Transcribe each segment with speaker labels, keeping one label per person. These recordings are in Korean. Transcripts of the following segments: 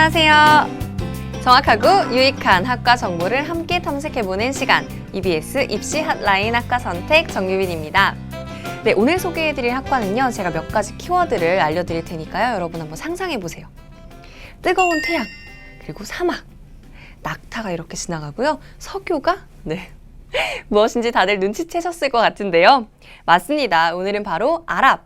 Speaker 1: 안녕하세요. 정확하고 유익한 학과 정보를 함께 탐색해보는 시간, EBS 입시 핫라인 학과 선택 정유빈입니다. 네, 오늘 소개해드릴 학과는요, 제가 몇 가지 키워드를 알려드릴 테니까요, 여러분 한번 상상해보세요. 뜨거운 태양, 그리고 사막, 낙타가 이렇게 지나가고요, 석유가, 네, 무엇인지 다들 눈치채셨을 것 같은데요. 맞습니다. 오늘은 바로 아랍.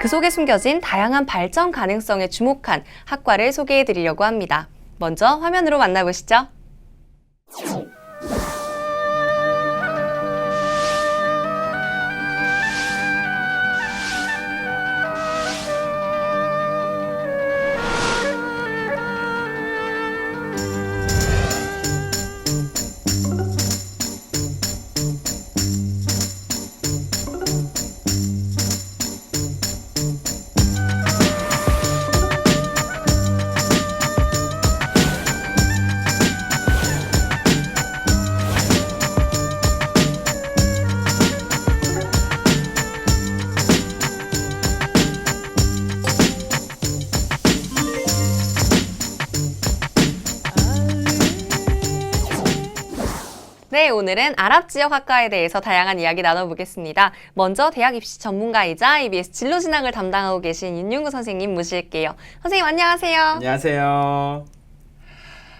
Speaker 1: 그 속에 숨겨진 다양한 발전 가능성에 주목한 학과를 소개해드리려고 합니다. 먼저 화면으로 만나보시죠. 네, 오늘은 아랍 지역 학과에 대해서 다양한 이야기 나눠보겠습니다. 먼저 대학 입시 전문가이자 EBS 진로 진학을 담당하고 계신 윤윤구 선생님 모실게요. 선생님 안녕하세요.
Speaker 2: 안녕하세요.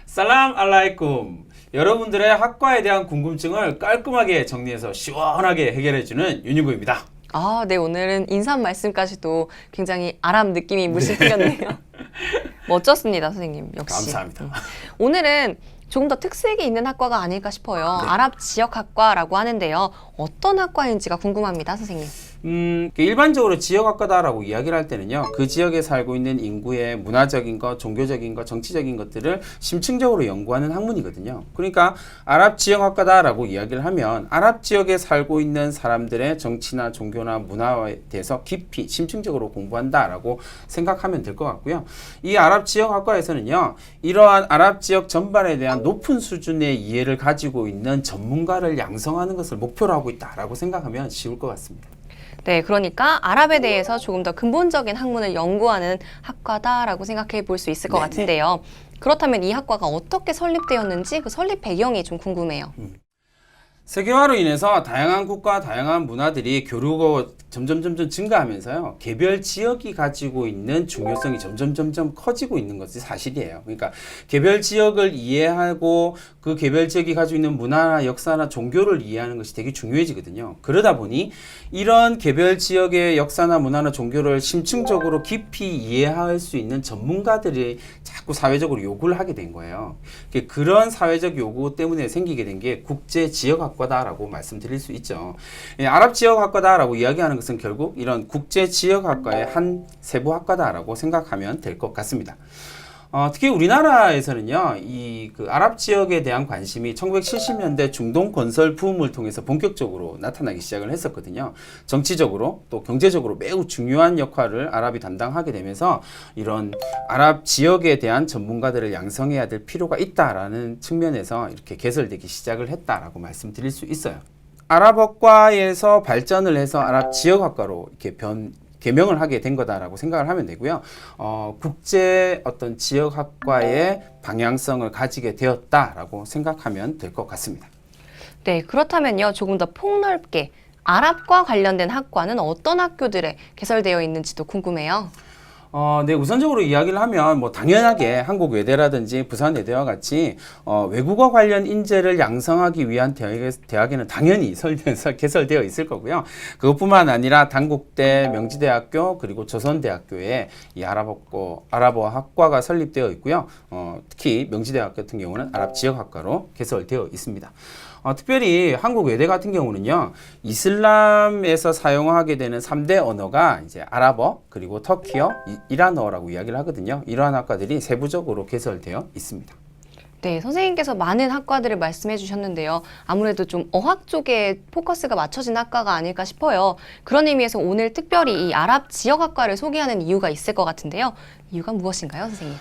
Speaker 2: 살람 알라이쿰. 여러분들의 학과에 대한 궁금증을 깔끔하게 정리해서 시원하게 해결해주는 윤윤구입니다.
Speaker 1: 아, 네, 오늘은 인사 말씀까지도 굉장히 아랍 느낌이 물씬 튀겼네요. 멋졌습니다, 선생님. 역시.
Speaker 2: 감사합니다.
Speaker 1: 오늘은 조금 더 특색이 있는 학과가 아닐까 싶어요. 네. 아랍 지역학과라고 하는데요. 어떤 학과인지가 궁금합니다, 선생님.
Speaker 2: 일반적으로 지역학과다라고 이야기를 할 때는요, 그 지역에 살고 있는 인구의 문화적인 것, 종교적인 것, 정치적인 것들을 심층적으로 연구하는 학문이거든요. 그러니까 아랍 지역학과다라고 이야기를 하면 아랍 지역에 살고 있는 사람들의 정치나 종교나 문화에 대해서 깊이 심층적으로 공부한다라고 생각하면 될 것 같고요. 이 아랍 지역학과에서는요, 이러한 아랍 지역 전반에 대한 높은 수준의 이해를 가지고 있는 전문가를 양성하는 것을 목표로 하고 있다라고 생각하면 쉬울 것 같습니다.
Speaker 1: 네, 그러니까 아랍에 대해서 조금 더 근본적인 학문을 연구하는 학과다라고 생각해 볼 수 있을 것 같은데요. 그렇다면 이 학과가 어떻게 설립되었는지 그 설립 배경이 좀 궁금해요.
Speaker 2: 세계화로 인해서 다양한 국가, 다양한 문화들이 교류가 점점 증가하면서요, 개별 지역이 가지고 있는 중요성이 점점 커지고 있는 것이 사실이에요. 그러니까 개별 지역을 이해하고 그 개별 지역이 가지고 있는 문화나 역사나 종교를 이해하는 것이 되게 중요해지거든요. 그러다 보니 이런 개별 지역의 역사나 문화나 종교를 심층적으로 깊이 이해할 수 있는 전문가들이 자꾸 사회적으로 요구를 하게 된 거예요. 그런 사회적 요구 때문에 생기게 된 게 국제 지역학과다라고 말씀드릴 수 있죠. 아랍 지역학과다라고 이야기하는 것은 결국 이런 국제 지역학과의 한 세부학과다라고 생각하면 될 것 같습니다. 특히 우리나라에서는요, 그 아랍 지역에 대한 관심이 1970년대 중동 건설 부음을 통해서 본격적으로 나타나기 시작을 했었거든요. 정치적으로 또 경제적으로 매우 중요한 역할을 아랍이 담당하게 되면서 이런 아랍 지역에 대한 전문가들을 양성해야 될 필요가 있다라는 측면에서 이렇게 개설되기 시작을 했다라고 말씀드릴 수 있어요. 아랍어과에서 발전을 해서 아랍 지역학과로 이렇게 개명을 하게 된 거다라고 생각을 하면 되고요. 국제 어떤 지역학과의 방향성을 가지게 되었다라고 생각하면 될 것 같습니다.
Speaker 1: 네, 그렇다면요, 조금 더 폭넓게 아랍과 관련된 학과는 어떤 학교들에 개설되어 있는지도 궁금해요.
Speaker 2: 네, 우선적으로 이야기를 하면 뭐 당연하게 한국 외대라든지 부산 외대와 같이 외국어 관련 인재를 양성하기 위한 대학에는 당연히 개설되어 있을 거고요. 그것뿐만 아니라 단국대, 명지대학교, 그리고 조선대학교에 이 아랍어 학과가 설립되어 있고요. 특히 명지대학교 같은 경우는 아랍 지역학과로 개설되어 있습니다. 특별히 한국 외대 같은 경우는요, 이슬람에서 사용하게 되는 3대 언어가 이제 아랍어, 그리고 터키어, 이란어라고 이야기를 하거든요. 이러한 학과들이 세부적으로 개설되어 있습니다.
Speaker 1: 네, 선생님께서 많은 학과들을 말씀해 주셨는데요. 아무래도 좀 어학 쪽에 포커스가 맞춰진 학과가 아닐까 싶어요. 그런 의미에서 오늘 특별히 이 아랍 지역학과를 소개하는 이유가 있을 것 같은데요. 이유가 무엇인가요, 선생님?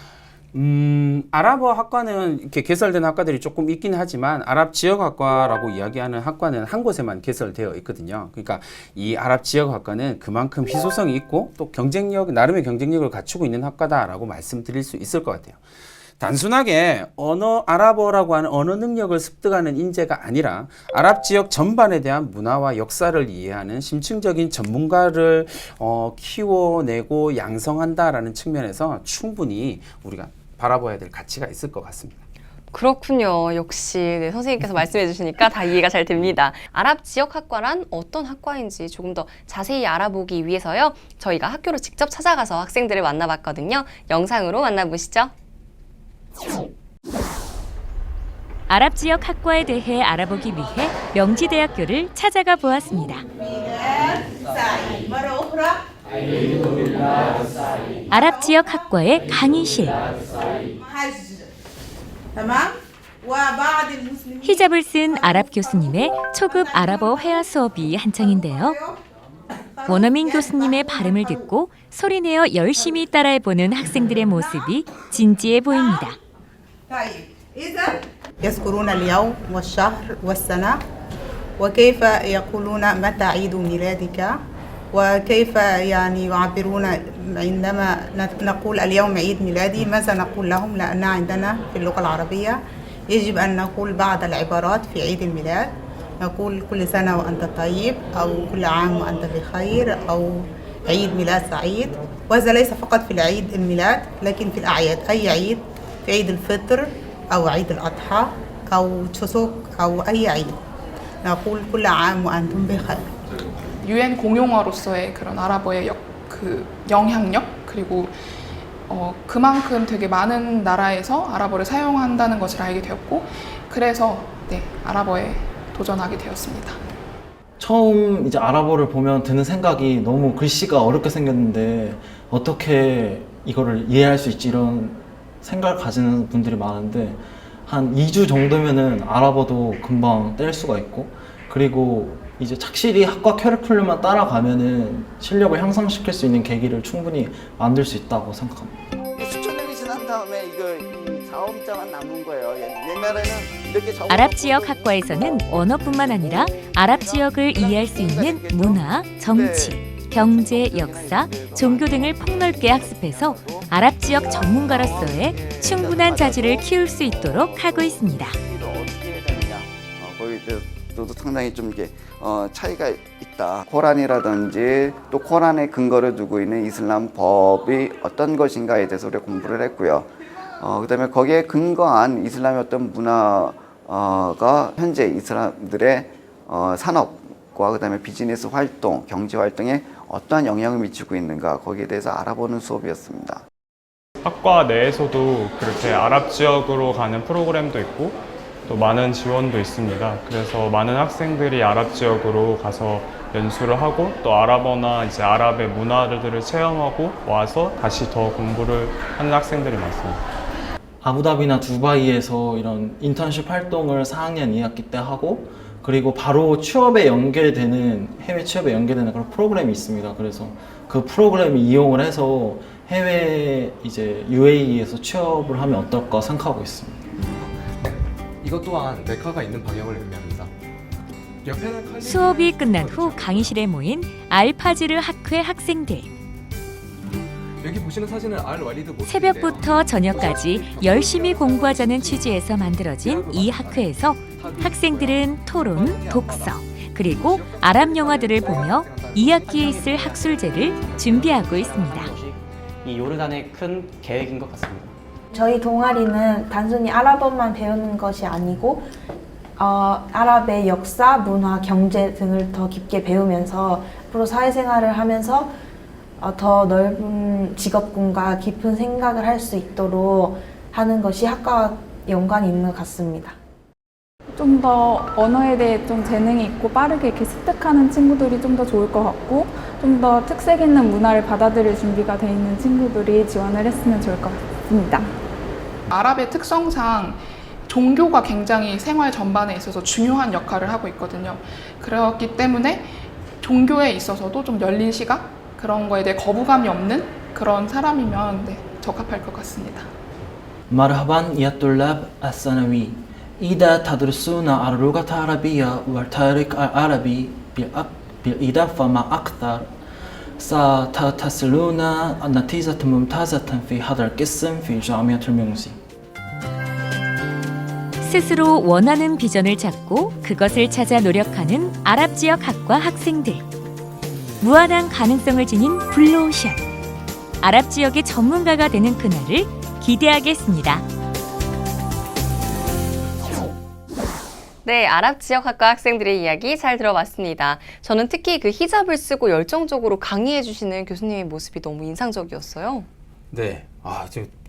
Speaker 2: 아랍어 학과는 이렇게 개설된 학과들이 조금 있긴 하지만 아랍 지역학과라고 이야기하는 학과는 한 곳에만 개설되어 있거든요. 그러니까 이 아랍 지역학과는 그만큼 희소성이 있고 또 나름의 경쟁력을 갖추고 있는 학과다라고 말씀드릴 수 있을 것 같아요. 단순하게 아랍어라고 하는 언어 능력을 습득하는 인재가 아니라 아랍 지역 전반에 대한 문화와 역사를 이해하는 심층적인 전문가를 키워내고 양성한다라는 측면에서 충분히 우리가 바라봐야 될 가치가 있을 것 같습니다.
Speaker 1: 그렇군요. 역시 네, 선생님께서 말씀해 주시니까 다 이해가 잘 됩니다. 아랍 지역학과란 어떤 학과인지 조금 더 자세히 알아보기 위해서요. 저희가 학교로 직접 찾아가서 학생들을 만나봤거든요. 영상으로 만나보시죠.
Speaker 3: 아랍 지역 학과에 대해 알아보기 위해 명지대학교를 찾아가 보았습니다. 아랍 지역 학과의 강의실. 히잡을 쓴 아랍 교수님의 초급 아랍어 회화 수업이 한창인데요. 원어민 교수님의 발음을 듣고 소리내어 열심히 따라해보는 학생들의 모습이 진지해 보입니다.
Speaker 4: يذكرون اليوم والشهر والسنة وكيف يقولون متى عيد ميلادك وكيف يعني يعبرون عندما نقول اليوم عيد ميلادي ماذا نقول لهم لأن عندنا في اللغة العربية يجب أن نقول بعض العبارات في عيد الميلاد نقول كل سنة وأنت طيب أو كل عام وأنت بخير أو عيد ميلاد سعيد وهذا ليس فقط في العيد الميلاد لكن في الأعياد أي عيد في عيد الفطر أو عيد الأضحى أو تشوسوك أو أي عيد نقول كل عام وأنتم بخير.
Speaker 5: 유엔 공용어로서의 그런 아랍어의 그 영향력 그리고 그만큼 되게 많은 나라에서 아랍어를 사용한다는 것을 알게 되었고 그래서 네, 아랍어에 도전하게 되었습니다.
Speaker 6: 처음 이제 아랍어를 보면 드는 생각이 너무 글씨가 어렵게 생겼는데 어떻게 이거를 이해할 수 있지 이런 생각을 가지는 분들이 많은데 한 2주 정도면은 아랍어도 금방 뗄 수가 있고 그리고 이제 착실히 학과 커리큘럼만 따라가면은 실력을 향상시킬 수 있는 계기를 충분히 만들 수 있다고 생각합니다.
Speaker 7: 수천 년이 지난 다음에 이 자음자만 남은 거예요. 옛날에는 이렇게
Speaker 3: 아랍 지역 학과에서는 언어뿐만 아니라 아랍 지역을 이해할 수 있는 문화, 정치, 경제, 역사, 종교 등을 폭넓게 학습해서 아랍 지역 전문가로서의 충분한 자질을 키울 수 있도록 하고 있습니다.
Speaker 7: 어떻게 해야 되느냐. 거기도 상당히 좀 이게 차이가 있다. 코란이라든지 또 코란의 근거를 두고 있는 이슬람 법이 어떤 것인가에 대해서 우리가 공부를 했고요. 그다음에 거기에 근거한 이슬람의 어떤 문화가 현재 이슬람들의 산업과 그다음에 비즈니스 활동, 경제 활동에 어떠한 영향을 미치고 있는가 거기에 대해서 알아보는 수업이었습니다.
Speaker 8: 학과 내에서도 그렇게 아랍 지역으로 가는 프로그램도 있고 또 많은 지원도 있습니다. 그래서 많은 학생들이 아랍 지역으로 가서 연수를 하고 또 아랍어나 이제 아랍의 문화들을 체험하고 와서 다시 더 공부를 하는 학생들이 많습니다.
Speaker 6: 아부다비나 두바이에서 이런 인턴십 활동을 4학년 2학기 때 하고 그리고 바로 취업에 연계되는 해외 취업에 연계되는 그런 프로그램이 있습니다. 그래서 그 프로그램을 이용을 해서 해외 이제 UAE에서 취업을 하면 어떨까 생각하고 있습니다.
Speaker 9: 이것 또한 메카가 있는 방향을 의미합니다. 옆에는
Speaker 3: 수업이 끝난 후 강의실에 모인 알파지르 학회 학생들.
Speaker 9: 여기 보시는 사진은 알 와리드 모습인데요.
Speaker 3: 새벽부터 저녁까지 열심히 공부하자는 취지에서 만들어진 이 학회에서 학생들은 토론, 독서, 그리고 아랍 영화들을 보며 2학기에 있을 학술제를 준비하고 있습니다.
Speaker 10: 이 요르단의 큰 계획인 것 같습니다.
Speaker 11: 저희 동아리는 단순히 아랍어만 배우는 것이 아니고 아랍의 역사, 문화, 경제 등을 더 깊게 배우면서 앞으로 사회생활을 하면서 더 넓은 직업군과 깊은 생각을 할 수 있도록 하는 것이 학과와 연관이 있는 것 같습니다.
Speaker 12: 좀 더 언어에 대해 좀 재능이 있고 빠르게 이렇게 습득하는 친구들이 좀 더 좋을 것 같고 좀 더 특색 있는 문화를 받아들일 준비가 돼 있는 친구들이 지원을 했으면 좋을 것 같습니다.
Speaker 5: 아랍의 특성상 종교가 굉장히 생활 전반에 있어서 중요한 역할을 하고 있거든요. 그렇기 때문에 종교에 있어서도 좀 열린 시각 그런 거에 대해 거부감이 없는 그런 사람이면 네, 적합할 것 같습니다.
Speaker 6: مرحبا يا الطلاب الثانوي إذا تدرسون اللغة العربية والتاريخ العربي بالإضافة مع أكثر ستصلون نتيجة ممتازة في هذا القسم في جامعة المنزي.
Speaker 3: 스스로 원하는 비전을 찾고 그것을 찾아 노력하는 아랍 지역 학과 학생들. 무한한 가능성을 지닌 블루오션. 아랍 지역의 전문가가 되는 그날을 기대하겠습니다.
Speaker 1: 네, 아랍 지역 학과 학생들의 이야기 잘 들어봤습니다. 저는 특히 그 히잡을 쓰고 열정적으로 강의해 주시는 교수님의 모습이 너무 인상적이었어요.
Speaker 2: 네,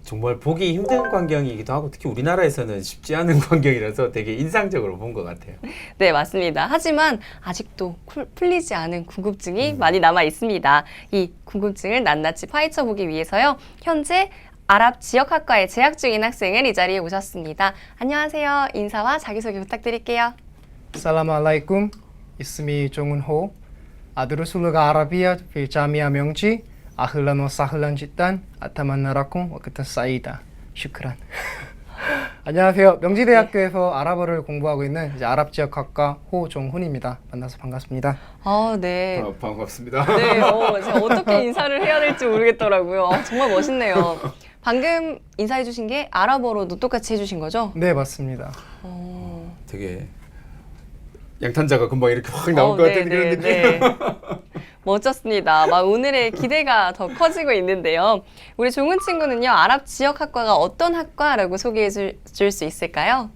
Speaker 2: 정말 보기 힘든 광경이기도 하고 특히 우리나라에서는 쉽지 않은 광경이라서 되게 인상적으로 본 것 같아요.
Speaker 1: 네, 맞습니다. 하지만 아직도 풀리지 않은 궁금증이 많이 남아 있습니다. 이 궁금증을 낱낱이 파헤쳐 보기 위해서요. 현재 아랍 지역학과에 재학 중인 학생을 이 자리에 모셨습니다. 안녕하세요. 인사와 자기소개 부탁드릴게요.
Speaker 13: Assalamualaikum. اسمي جونغ أدرس اللغة العربية في جامعة 명지. أهلا وسهلا جدا. أتمنى لكم وقتا سعيدا. شكرا. 안녕하세요. 명지대학교에서 아랍어를 공부하고 있는 이제 아랍 지역학과 호종훈입니다. 만나서 반갑습니다.
Speaker 1: 아, 네.
Speaker 2: 반갑습니다.
Speaker 1: 네, 제가 어떻게 인사를 해야 될지 모르겠더라고요. 정말 멋있네요. 방금 인사해 주신 게 아랍어로도 똑같이 해주신 거죠?
Speaker 13: 네, 맞습니다.
Speaker 2: 되게 양탄자가 금방 이렇게 확 나올 것 같은 그런 느낌.
Speaker 1: 네. 멋졌습니다. 막 오늘의 기대가 더 커지고 있는데요. 우리 종은 친구는요, 아랍 지역학과가 어떤 학과라고 소개해 줄 수 있을까요?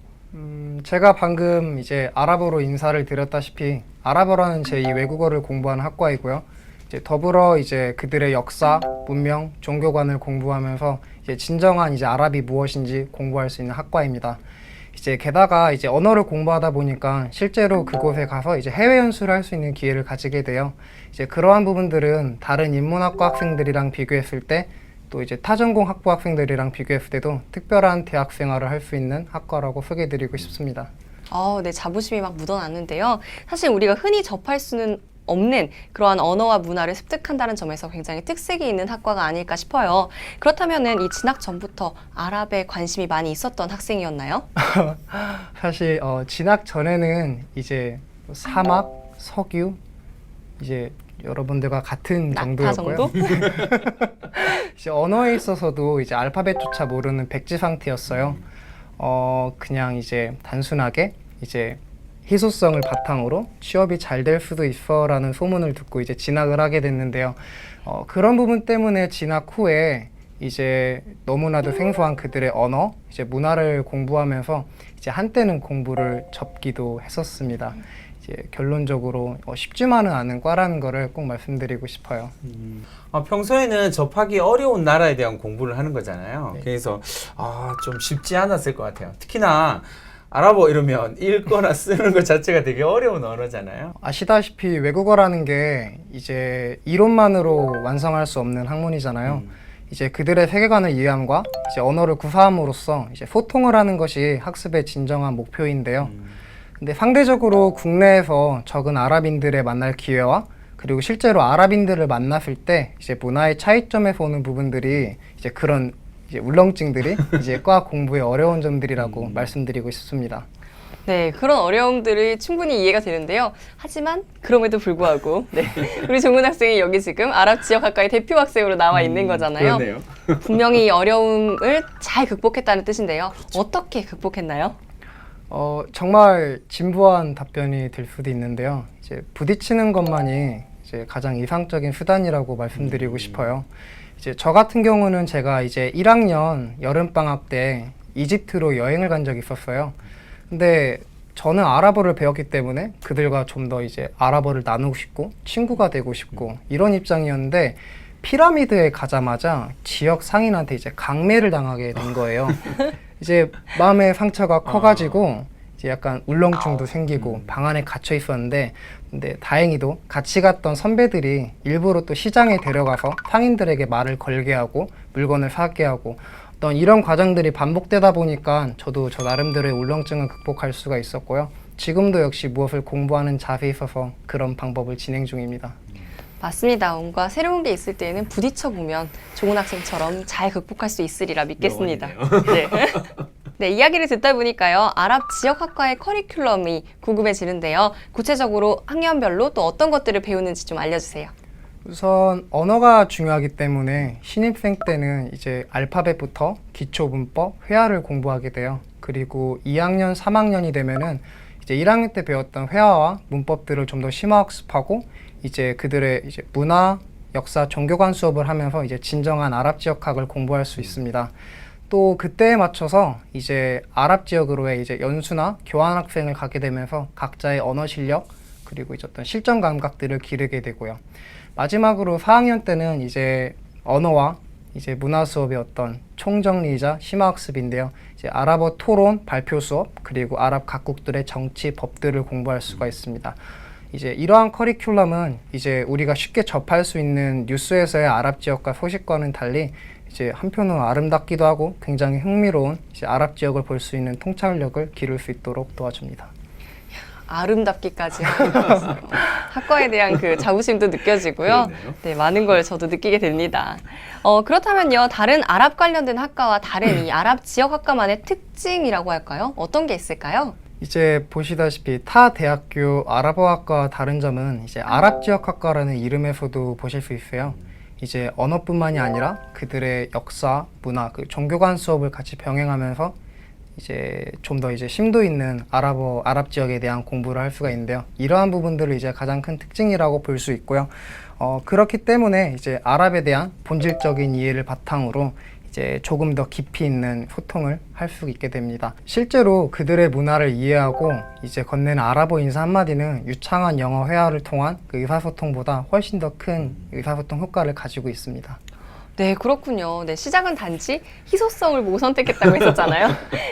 Speaker 13: 제가 방금 이제 아랍어로 인사를 드렸다시피 아랍어라는 제2 외국어를 공부하는 학과이고요. 이제 더불어 이제 그들의 역사, 문명, 종교관을 공부하면서 이제 진정한 이제 아랍이 무엇인지 공부할 수 있는 학과입니다. 이제 게다가 이제 언어를 공부하다 보니까 실제로 그곳에 가서 이제 해외 연수를 할 수 있는 기회를 가지게 돼요. 이제 그러한 부분들은 다른 인문학과 학생들이랑 비교했을 때 또 이제 타전공 학부 학생들이랑 비교했을 때도 특별한 대학 생활을 할 수 있는 학과라고 소개해드리고 싶습니다.
Speaker 1: 네, 자부심이 막 묻어났는데요. 사실 우리가 흔히 접할 수는 없는 그러한 언어와 문화를 습득한다는 점에서 굉장히 특색이 있는 학과가 아닐까 싶어요. 그렇다면은 이 진학 전부터 아랍에 관심이 많이 있었던 학생이었나요?
Speaker 13: 사실 진학 전에는 이제 사막, 석유 이제 여러분들과 같은 정도였고요.
Speaker 1: 정도?
Speaker 13: 이제 언어에 있어서도 이제 알파벳조차 모르는 백지 상태였어요. 그냥 이제 단순하게 이제 희소성을 바탕으로 취업이 잘 될 수도 있어라는 소문을 듣고 이제 진학을 하게 됐는데요. 그런 부분 때문에 진학 후에 이제 너무나도 생소한 그들의 언어, 이제 문화를 공부하면서 이제 한때는 공부를 접기도 했었습니다. 이제 결론적으로 쉽지만은 않은 과라는 거를 꼭 말씀드리고 싶어요.
Speaker 2: 평소에는 접하기 어려운 나라에 대한 공부를 하는 거잖아요.
Speaker 13: 네.
Speaker 2: 그래서 좀 쉽지 않았을 것 같아요. 특히나 아랍어 이러면 읽거나 쓰는 것 자체가 되게 어려운 언어잖아요.
Speaker 13: 아시다시피 외국어라는 게 이제 이론만으로 완성할 수 없는 학문이잖아요. 이제 그들의 세계관을 이해함과 이제 언어를 구사함으로써 이제 소통을 하는 것이 학습의 진정한 목표인데요. 근데 상대적으로 국내에서 적은 아랍인들을 만날 기회와 그리고 실제로 아랍인들을 만났을 때 이제 문화의 차이점에서 오는 부분들이 이제 그런 이제 울렁증들이 이제 과 공부의 어려운 점들이라고 말씀드리고 싶습니다.
Speaker 1: 네, 그런 어려움들이 충분히 이해가 되는데요. 하지만 그럼에도 불구하고 우리 종은 학생이 여기 지금 아랍 지역학과의 대표 학생으로 나와 있는 거잖아요.
Speaker 2: 그러네요.
Speaker 1: 분명히 어려움을 잘 극복했다는 뜻인데요. 어떻게 극복했나요?
Speaker 13: 정말 진부한 답변이 될 수도 있는데요. 이제 부딪히는 것만이 이제 가장 이상적인 수단이라고 말씀드리고 싶어요. 이제 저 같은 경우는 제가 이제 1학년 여름방학 때 이집트로 여행을 간 적이 있었어요. 근데 저는 아랍어를 배웠기 때문에 그들과 좀 더 이제 아랍어를 나누고 싶고 친구가 되고 싶고 이런 입장이었는데 피라미드에 가자마자 지역 상인한테 이제 강매를 당하게 된 거예요. 이제 마음의 상처가 커가지고 이제 약간 울렁증도 생기고 방 안에 갇혀 있었는데 근데 다행히도 같이 갔던 선배들이 일부러 또 시장에 데려가서 상인들에게 말을 걸게 하고 물건을 사게 하고 어떤 이런 과정들이 반복되다 보니까 저도 저 나름대로의 울렁증을 극복할 수가 있었고요. 지금도 역시 무엇을 공부하는 자세에 있어서 그런 방법을 진행 중입니다.
Speaker 1: 맞습니다. 뭔가 새로운 게 있을 때는 부딪혀보면 좋은 학생처럼 잘 극복할 수 있으리라 믿겠습니다. 네. 네, 이야기를 듣다 보니까요. 아랍 지역학과의 커리큘럼이 궁금해지는데요. 구체적으로 학년별로 또 어떤 것들을 배우는지 좀 알려주세요.
Speaker 13: 우선 언어가 중요하기 때문에 신입생 때는 이제 알파벳부터 기초 문법, 회화를 공부하게 돼요. 그리고 2학년, 3학년이 되면은 이제 1학년 때 배웠던 회화와 문법들을 좀 더 심화학습하고 이제 그들의 이제 문화, 역사, 종교관 수업을 하면서 이제 진정한 아랍 지역학을 공부할 수 있습니다. 또 그때에 맞춰서 이제 아랍 지역으로의 이제 연수나 교환 학생을 가게 되면서 각자의 언어 실력 그리고 이제 어떤 실전 감각들을 기르게 되고요. 마지막으로 4학년 때는 이제 언어와 이제 문화 수업의 어떤 총정리이자 심화학습인데요. 이제 아랍어 토론, 발표 수업, 그리고 아랍 각국들의 정치, 법들을 공부할 수가 있습니다. 이제 이러한 커리큘럼은 이제 우리가 쉽게 접할 수 있는 뉴스에서의 아랍 지역과 소식과는 달리 이제 한편으로 아름답기도 하고 굉장히 흥미로운 이제 아랍 지역을 볼 수 있는 통찰력을 기를 수 있도록 도와줍니다.
Speaker 1: 아름답기까지 하고 있어요. 학과에 대한 그 자부심도 느껴지고요.
Speaker 2: 그러네요.
Speaker 1: 네, 많은 걸 저도 느끼게 됩니다. 그렇다면요, 다른 아랍 관련된 학과와 다른 이 아랍 지역 학과만의 특징이라고 할까요? 어떤 게 있을까요?
Speaker 13: 이제 보시다시피 타 대학교 아랍어학과와 다른 점은 이제 아랍 지역 학과라는 이름에서도 보실 수 있어요. 이제 언어뿐만이 아니라 그들의 역사, 문화, 그 종교관 수업을 같이 병행하면서 이제 좀 더 이제 심도 있는 아랍 지역에 대한 공부를 할 수가 있는데요. 이러한 부분들을 이제 가장 큰 특징이라고 볼 수 있고요. 그렇기 때문에 이제 아랍에 대한 본질적인 이해를 바탕으로 이제 조금 더 깊이 있는 소통을 할 수 있게 됩니다. 실제로 그들의 문화를 이해하고 이제 건네는 아랍어 인사 한마디는 유창한 영어 회화를 통한 그 의사소통보다 훨씬 더 큰 의사소통 효과를 가지고 있습니다.
Speaker 1: 네, 그렇군요. 네, 시작은 단지 희소성을 보고 선택했다고 했었잖아요.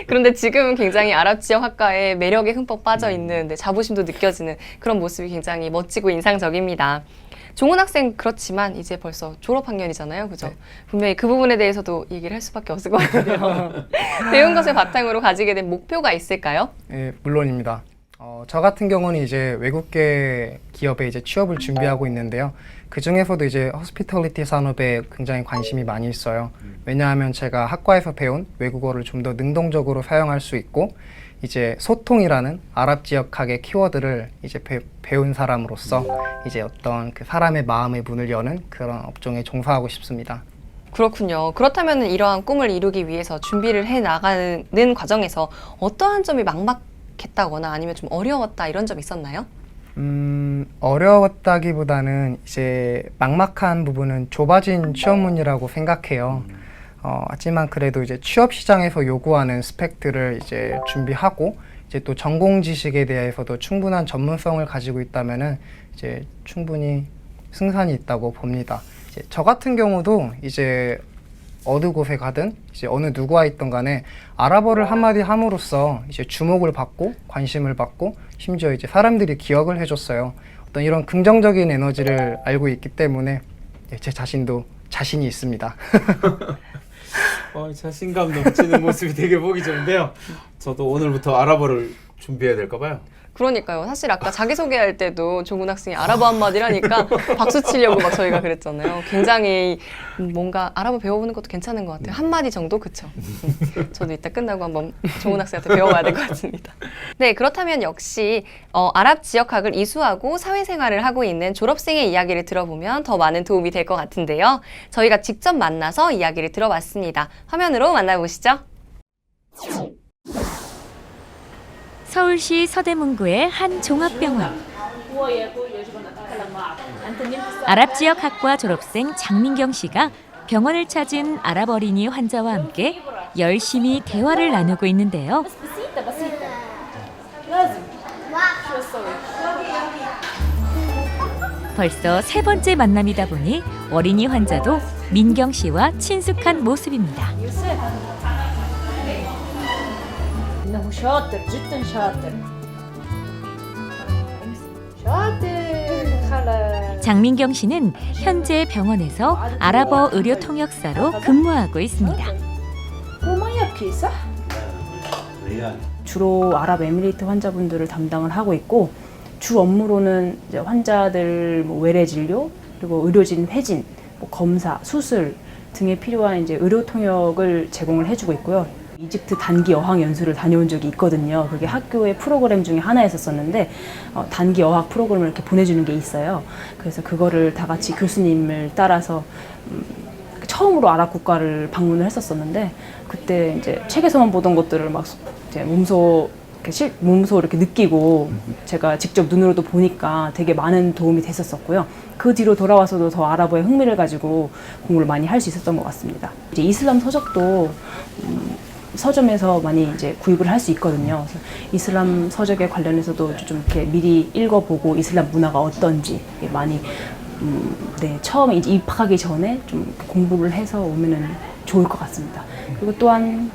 Speaker 1: 그런데 지금은 굉장히 아랍 지역 학과에 매력에 흠뻑 빠져 있는 자부심도 느껴지는 그런 모습이 굉장히 멋지고 인상적입니다. 종훈 학생 그렇지만 이제 벌써 졸업 학년이잖아요. 그죠?
Speaker 13: 네.
Speaker 1: 분명히 그 부분에 대해서도 얘기를 할 수밖에 없을 것 같은데요. 배운 것을 바탕으로 가지게 된 목표가 있을까요?
Speaker 13: 네, 물론입니다. 저 같은 경우는 이제 외국계 기업에 이제 취업을 준비하고 있는데요. 그 중에서도 이제 호스피털리티 산업에 굉장히 관심이 많이 있어요. 왜냐하면 제가 학과에서 배운 외국어를 좀 더 능동적으로 사용할 수 있고 이제 소통이라는 아랍 지역학의 키워드를 이제 배운 사람으로서 이제 어떤 그 사람의 마음의 문을 여는 그런 업종에 종사하고 싶습니다.
Speaker 1: 그렇군요. 그렇다면 이러한 꿈을 이루기 위해서 준비를 해 나가는 과정에서 어떠한 점이 막막했다거나 아니면 좀 어려웠다 이런 점 있었나요?
Speaker 13: 어려웠다기보다는 이제 막막한 부분은 좁아진 취업문이라고 생각해요. 하지만 그래도 이제 취업 시장에서 요구하는 스펙들을 이제 준비하고 이제 또 전공 지식에 대해서도 충분한 전문성을 가지고 있다면은 이제 충분히 승산이 있다고 봅니다. 이제 저 같은 경우도 이제 어느 곳에 가든 이제 어느 누구와 있던 간에 아랍어를 한마디 함으로써 이제 주목을 받고 관심을 받고 심지어 이제 사람들이 기억을 해줬어요. 어떤 이런 긍정적인 에너지를 알고 있기 때문에 제 자신도 자신이 있습니다.
Speaker 2: 자신감 넘치는 모습이 되게 보기 좋은데요. 저도 오늘부터 아랍어를 준비해야 될까 봐요.
Speaker 1: 그러니까요. 사실 아까 자기소개할 때도 종훈 학생이 아랍어 한마디라니까 박수 치려고 막 저희가 그랬잖아요. 굉장히 뭔가 아랍어 배워보는 것도 괜찮은 것 같아요. 한마디 정도? 그쵸? 저도 이따 끝나고 한번 종훈 학생한테 배워봐야 될 것 같습니다. 네, 그렇다면 역시 아랍 지역학을 이수하고 사회생활을 하고 있는 졸업생의 이야기를 들어보면 더 많은 도움이 될 것 같은데요. 저희가 직접 만나서 이야기를 들어봤습니다. 화면으로 만나보시죠.
Speaker 3: 서울시 서대문구의 한 종합병원. 아랍 지역 학과 졸업생 장민경 씨가 병원을 찾은 아랍 어린이 환자와 함께 열심히 대화를 나누고 있는데요. 벌써 세 번째 만남이다 보니 어린이 환자도 민경 씨와 친숙한 모습입니다.
Speaker 14: إنه شاطر جدا شاطر شاطر
Speaker 3: 장민경 씨는 현재 병원에서 아랍어 의료 통역사로 근무하고 있습니다.
Speaker 14: وما يبكي صح؟ 주로 아랍에미리트 환자분들을 담당을 하고 있고 주 업무로는 이제 환자들 외래 진료 그리고 의료진 회진, 검사, 수술 등에 필요한 이제 의료 통역을 제공을 해주고 있고요. 이집트 단기 어학 연수를 다녀온 적이 있거든요. 그게 학교의 프로그램 중에 하나였었는데 단기 어학 프로그램을 이렇게 보내주는 게 있어요. 그래서 그거를 다 같이 교수님을 따라서 처음으로 아랍 국가를 방문을 했었었는데 그때 이제 책에서만 보던 것들을 막 이제 몸소 이렇게 느끼고 제가 직접 눈으로도 보니까 되게 많은 도움이 됐었었고요. 그 뒤로 돌아와서도 더 아랍어에 흥미를 가지고 공부를 많이 할 수 있었던 것 같습니다. 이제 이슬람 서적도 서점에서 많이 이제 구입을 할 수 있거든요. 그래서 이슬람 서적에 관련해서도 좀 이렇게 미리 읽어보고 이슬람 문화가 어떤지 많이 처음에 이제 입학하기 전에 좀 공부를 해서 오면은 좋을 것 같습니다. 그리고 또한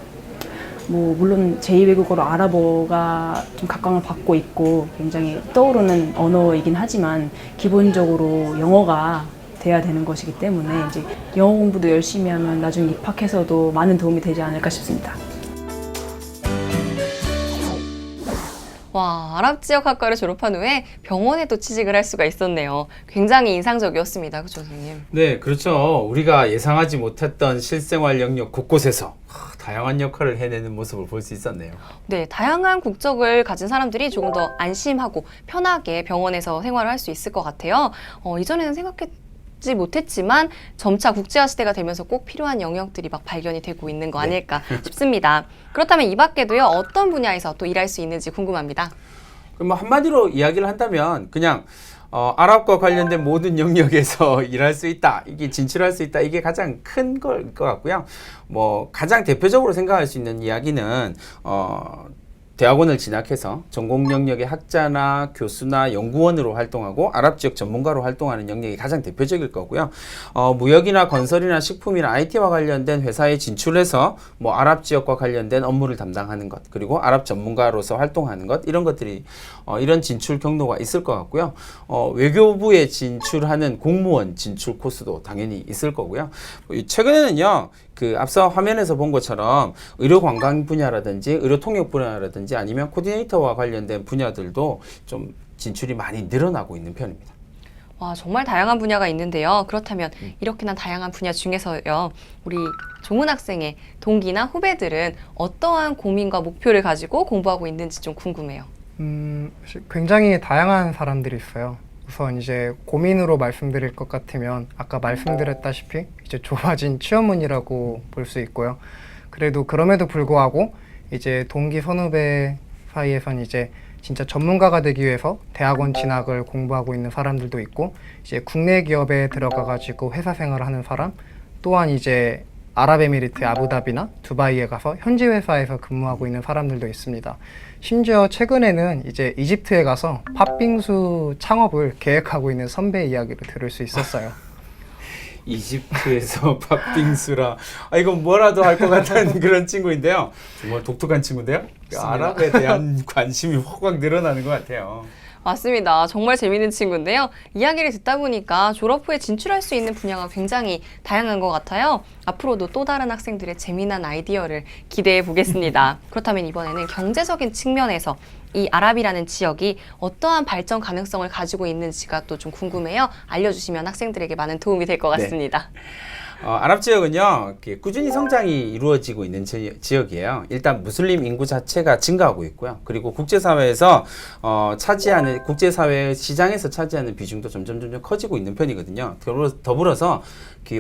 Speaker 14: 물론 제2외국어로 아랍어가 좀 각광을 받고 있고 굉장히 떠오르는 언어이긴 하지만 기본적으로 영어가 돼야 되는 것이기 때문에 이제 영어 공부도 열심히 하면 나중에 입학해서도 많은 도움이 되지 않을까 싶습니다.
Speaker 1: 와, 아랍 지역 학과를 졸업한 후에 병원에도 취직을 할 수가 있었네요. 굉장히 인상적이었습니다. 그렇죠, 선생님?
Speaker 2: 네, 그렇죠. 우리가 예상하지 못했던 실생활 영역 곳곳에서 다양한 역할을 해내는 모습을 볼 수 있었네요.
Speaker 1: 네, 다양한 국적을 가진 사람들이 조금 더 안심하고 편하게 병원에서 생활을 할 수 있을 것 같아요. 이전에는 생각했지 못했지만 점차 국제화 시대가 되면서 꼭 필요한 영역들이 막 발견이 되고 있는 거 아닐까 싶습니다. 그렇다면 이 밖에도요, 어떤 분야에서 또 일할 수 있는지 궁금합니다.
Speaker 2: 그럼 한마디로 이야기를 한다면 그냥 아랍과 관련된 모든 영역에서 일할 수 있다, 이게 진출할 수 있다, 이게 가장 큰 걸 것 같고요. 가장 대표적으로 생각할 수 있는 이야기는 대학원을 진학해서 전공 영역의 학자나 교수나 연구원으로 활동하고 아랍 지역 전문가로 활동하는 영역이 가장 대표적일 거고요. 무역이나 건설이나 식품이나 IT와 관련된 회사에 진출해서 아랍 지역과 관련된 업무를 담당하는 것, 그리고 아랍 전문가로서 활동하는 것, 이런 것들이 이런 진출 경로가 있을 것 같고요. 외교부에 진출하는 공무원 진출 코스도 당연히 있을 거고요. 최근에는요, 앞서 화면에서 본 것처럼 의료 관광 분야라든지 의료 통역 분야라든지 아니면 코디네이터와 관련된 분야들도 좀 진출이 많이 늘어나고 있는 편입니다.
Speaker 1: 와, 정말 다양한 분야가 있는데요. 그렇다면 이렇게나 다양한 분야 중에서요, 우리 종훈 학생의 동기나 후배들은 어떠한 고민과 목표를 가지고 공부하고 있는지 좀 궁금해요.
Speaker 13: 굉장히 다양한 사람들이 있어요. 우선 이제 고민으로 말씀드릴 것 같으면 아까 말씀드렸다시피 이제 좁아진 취업문이라고 볼 수 있고요. 그래도 그럼에도 불구하고 이제 동기 선후배 사이에선 이제 진짜 전문가가 되기 위해서 대학원 진학을 공부하고 있는 사람들도 있고, 이제 국내 기업에 들어가 가지고 회사 생활을 하는 사람, 또한 이제 아랍에미리트 아부다비나 두바이에 가서 현지 회사에서 근무하고 있는 사람들도 있습니다. 심지어 최근에는 이제 이집트에 가서 팥빙수 창업을 계획하고 있는 선배 이야기를 들을 수 있었어요.
Speaker 2: 이집트에서 팥빙수라, 이건 뭐라도 할 것 같은 그런 친구인데요. 정말 독특한 친구인데요. 아랍에 대한 관심이 확 늘어나는 것 같아요.
Speaker 1: 맞습니다. 정말 재미있는 친구인데요. 이야기를 듣다 보니까 졸업 후에 진출할 수 있는 분야가 굉장히 다양한 것 같아요. 앞으로도 또 다른 학생들의 재미난 아이디어를 기대해 보겠습니다. 그렇다면 이번에는 경제적인 측면에서 이 아랍이라는 지역이 어떠한 발전 가능성을 가지고 있는지가 또 좀 궁금해요. 알려주시면 학생들에게 많은 도움이 될 것 같습니다.
Speaker 2: 네. 아랍 지역은요, 꾸준히 성장이 이루어지고 있는 지역이에요. 일단 무슬림 인구 자체가 증가하고 있고요. 그리고 국제사회에서 차지하는, 국제사회 시장에서 차지하는 비중도 점점 커지고 있는 편이거든요. 더불어서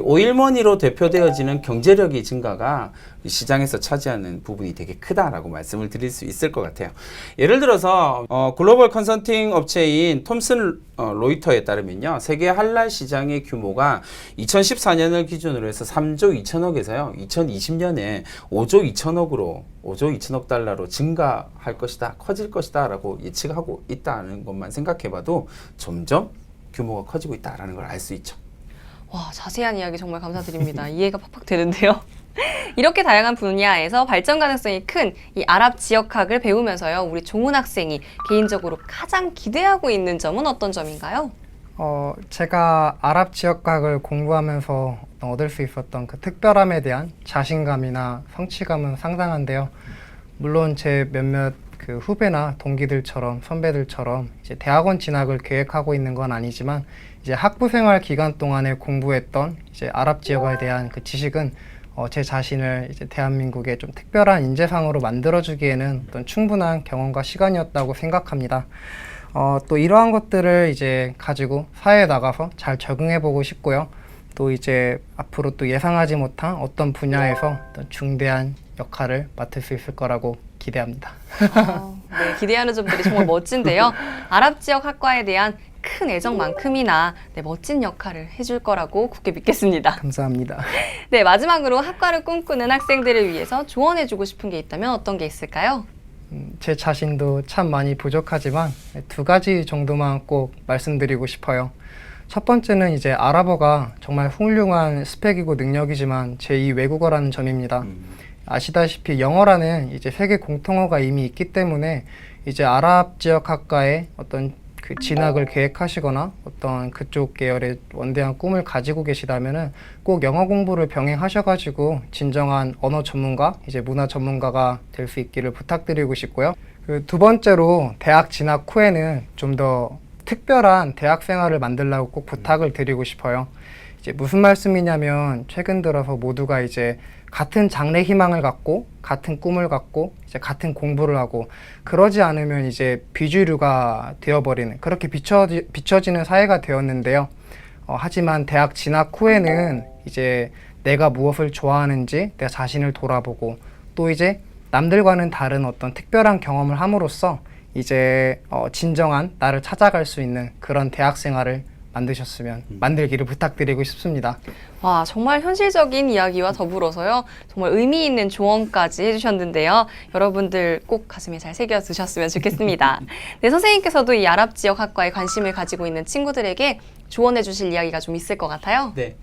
Speaker 2: 오일머니로 대표되어지는 경제력의 증가가 시장에서 차지하는 부분이 되게 크다라고 말씀을 드릴 수 있을 것 같아요. 예를 들어서 글로벌 컨설팅 업체인 톰슨 로이터에 따르면요, 세계 할랄 시장의 규모가 2014년을 기준으로 해서 3조 2천억에서요 2020년에 5조 2천억 달러로 증가할 것이다, 커질 것이다 라고 예측하고 있다는 것만 생각해봐도 점점 규모가 커지고 있다는 걸 알 수 있죠.
Speaker 1: 와, 자세한 이야기 정말 감사드립니다. 이해가 팍팍 되는데요. 이렇게 다양한 분야에서 발전 가능성이 큰 이 아랍 지역학을 배우면서요, 우리 종훈 학생이 개인적으로 가장 기대하고 있는 점은 어떤 점인가요?
Speaker 13: 제가 아랍 지역학을 공부하면서 얻을 수 있었던 그 특별함에 대한 자신감이나 성취감은 상당한데요. 물론 제 몇몇 그 후배나 동기들처럼 선배들처럼 이제 대학원 진학을 계획하고 있는 건 아니지만 이제 학부 생활 기간 동안에 공부했던 이제 아랍 지역에 대한 그 지식은 제 자신을 이제 대한민국의 좀 특별한 인재상으로 만들어주기에는 어떤 충분한 경험과 시간이었다고 생각합니다. 또 이러한 것들을 이제 가지고 사회에 나가서 잘 적응해보고 싶고요. 또 이제 앞으로 또 예상하지 못한 어떤 분야에서 어떤 중대한 역할을 맡을 수 있을 거라고 기대합니다.
Speaker 1: 네, 기대하는 점들이 정말 멋진데요. 아랍 지역 학과에 대한 큰 애정만큼이나 네, 멋진 역할을 해줄 거라고 굳게 믿겠습니다.
Speaker 13: 감사합니다.
Speaker 1: 네, 마지막으로 학과를 꿈꾸는 학생들을 위해서 조언해주고 싶은 게 있다면 어떤 게 있을까요?
Speaker 13: 제 자신도 참 많이 부족하지만 2가지 정도만 꼭 말씀드리고 싶어요. 첫 번째는 이제 아랍어가 정말 훌륭한 스펙이고 능력이지만 제2 외국어라는 점입니다. 아시다시피 영어라는 이제 세계 공통어가 이미 있기 때문에 이제 아랍 지역 학과에 어떤 그 진학을 계획하시거나 어떤 그쪽 계열의 원대한 꿈을 가지고 계시다면은 꼭 영어 공부를 병행하셔가지고 진정한 언어 전문가, 이제 문화 전문가가 될 수 있기를 부탁드리고 싶고요. 그 두 번째로 대학 진학 후에는 좀 더 특별한 대학 생활을 만들라고 꼭 부탁을 드리고 싶어요. 이제 무슨 말씀이냐면 최근 들어서 모두가 이제 같은 장래 희망을 갖고 같은 꿈을 갖고 이제 같은 공부를 하고 그러지 않으면 이제 비주류가 되어버리는 그렇게 비춰지는 사회가 되었는데요. 하지만 대학 진학 후에는 이제 내가 무엇을 좋아하는지 내 자신을 돌아보고 또 이제 남들과는 다른 어떤 특별한 경험을 함으로써 이제 진정한 나를 찾아갈 수 있는 그런 대학 생활을 만들기를 부탁드리고 싶습니다.
Speaker 1: 와, 정말 현실적인 이야기와 더불어서요. 정말 의미 있는 조언까지 해주셨는데요. 여러분들 꼭 가슴에 잘 새겨 두셨으면 좋겠습니다. 네, 선생님께서도 이 아랍 지역 학과에 관심을 가지고 있는 친구들에게 조언해 주실 이야기가 좀 있을 것 같아요.
Speaker 2: 네.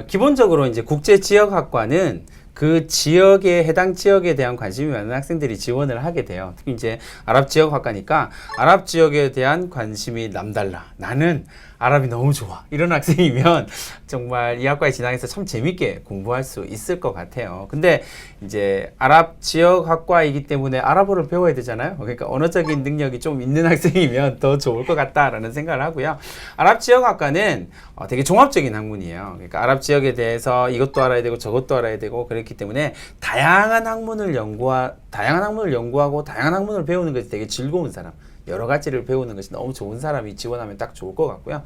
Speaker 2: 기본적으로 이제 국제 지역 학과는 그 지역에 해당 지역에 대한 관심이 많은 학생들이 지원을 하게 돼요. 특히 이제 아랍 지역 학과니까 아랍 지역에 대한 관심이 남달라. 나는 아랍이 너무 좋아. 이런 학생이면 정말 이 학과에 진학해서 참 재밌게 공부할 수 있을 것 같아요. 근데 이제 아랍 지역 학과이기 때문에 아랍어를 배워야 되잖아요. 그러니까 언어적인 능력이 좀 있는 학생이면 더 좋을 것 같다라는 생각을 하고요. 아랍 지역 학과는 되게 종합적인 학문이에요. 그러니까 아랍 지역에 대해서 이것도 알아야 되고 저것도 알아야 되고 그렇기 때문에 다양한 학문을 연구하고 다양한 학문을 배우는 것이 되게 즐거운 사람. 여러 가지를 배우는 것이 너무 좋은 사람이 지원하면 딱 좋을 것 같고요.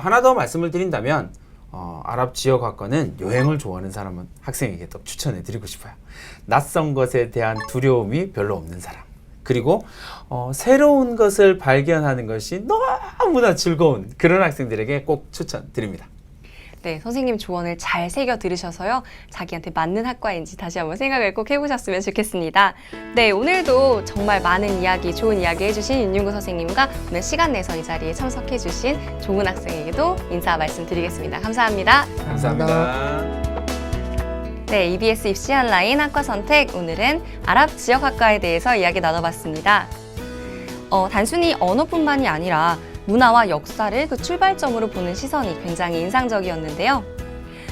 Speaker 2: 하나 더 말씀을 드린다면 아랍 지역 학과는 여행을 좋아하는 사람은 학생에게 또 추천해 드리고 싶어요. 낯선 것에 대한 두려움이 별로 없는 사람. 그리고 새로운 것을 발견하는 것이 너무나 즐거운 그런 학생들에게 꼭 추천드립니다.
Speaker 1: 네, 선생님 조언을 잘 새겨 들으셔서요. 자기한테 맞는 학과인지 다시 한번 생각을 꼭 해보셨으면 좋겠습니다. 네, 오늘도 정말 많은 이야기, 좋은 이야기 해주신 윤윤구 선생님과 오늘 시간 내서 이 자리에 참석해주신 좋은 학생에게도 인사 말씀드리겠습니다. 감사합니다.
Speaker 2: 감사합니다.
Speaker 1: 네, EBS 입시 한라인 학과 선택, 오늘은 아랍 지역 학과에 대해서 이야기 나눠봤습니다. 단순히 언어뿐만이 아니라 문화와 역사를 그 출발점으로 보는 시선이 굉장히 인상적이었는데요.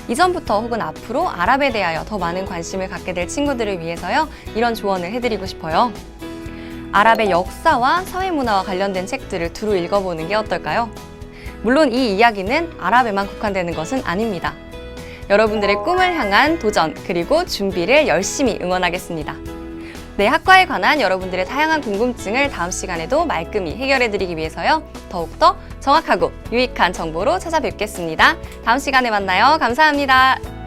Speaker 1: 이전부터 혹은 앞으로 아랍에 대하여 더 많은 관심을 갖게 될 친구들을 위해서요, 이런 조언을 해드리고 싶어요. 아랍의 역사와 사회 문화와 관련된 책들을 두루 읽어보는 게 어떨까요? 물론 이 이야기는 아랍에만 국한되는 것은 아닙니다. 여러분들의 꿈을 향한 도전 그리고 준비를 열심히 응원하겠습니다. 네, 학과에 관한 여러분들의 다양한 궁금증을 다음 시간에도 말끔히 해결해드리기 위해서요, 더욱더 정확하고 유익한 정보로 찾아뵙겠습니다. 다음 시간에 만나요. 감사합니다.